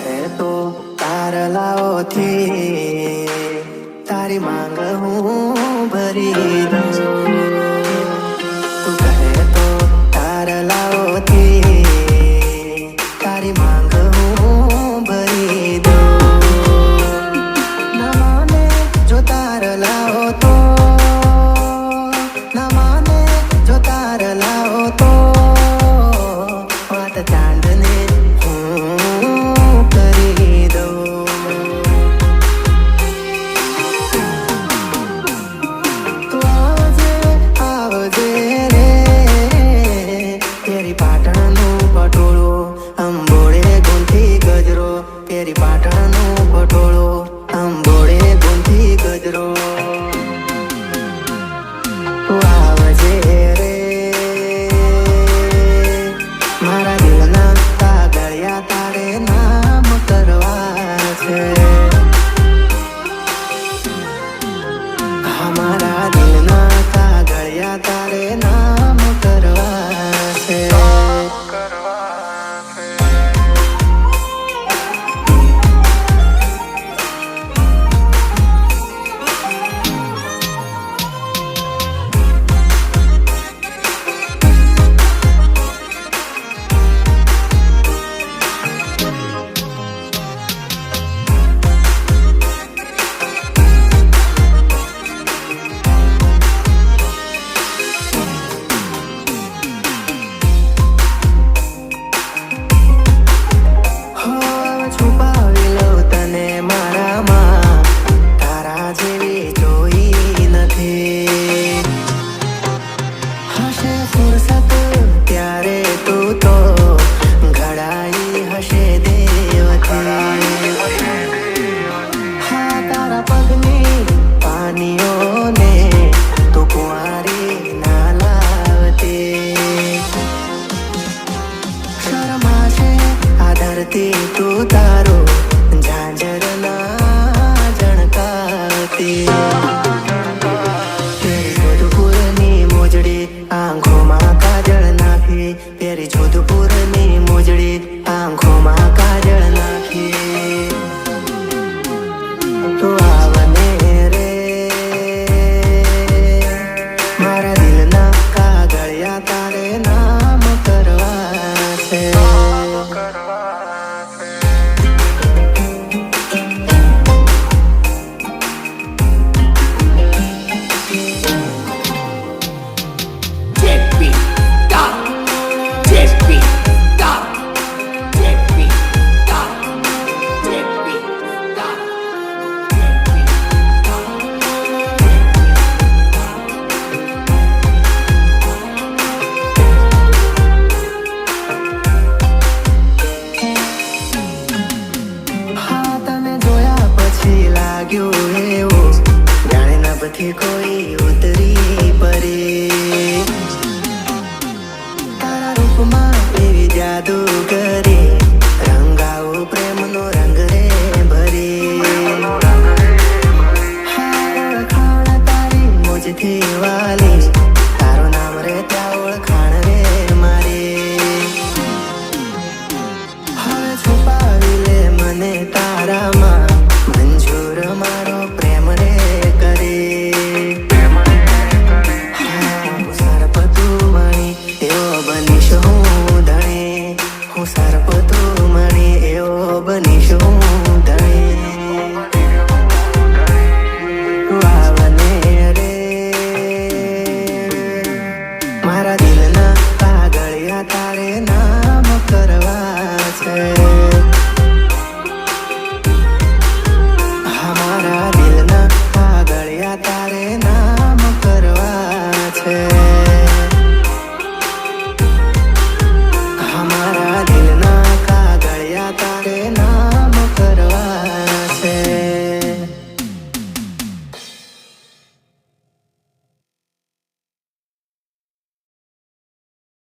કહે તો તારલાઓથી તારી માંગ હું ભરી દઉં. તું કહે તો તારલાઓથી તારી માંગ હું ભરી દઉં. ના માને જો તારલાઓ તો, ના માને જો તારલાઓ તો વાત ચાંદને હું કરી દઉં. તું આવજે આવજે રે તેરી પાટણનું પટોળું અંબોળે ગુંથી ગજરો. તેરી પાટણનું પટોળું અંબોળે ગુંથી ગજરો. તું આવજે રે મારા દિલના કાગળિયા તારે નામ કરવા છે. મારા દિલના કાગળિયા તારે નામ કરવા છે. છુપાવી લઉં તને મારામાં, તારા જેવી જોઈ નથી. હશે ફુરસત ત્યારે તું તો ઘડાઈ હશે દેવથી. હા તારા પગની પાનીઓને તું કુંવારી ના લાવતી. શરમાશે આ ધરતી તું તારો ઝાંઝર ના જણકાતી. તેરી જોધપુરની મોજડી આંખોમાં કાજળ નાખી. તેરી જોધપુરની મોજડી આંખોમાં કાજળ નાખી. તું આવને રે મારા દિલના કાગળિયા તારે નામ કરવા છે. લાગ્યું એવું જાણે નભથી કોઈ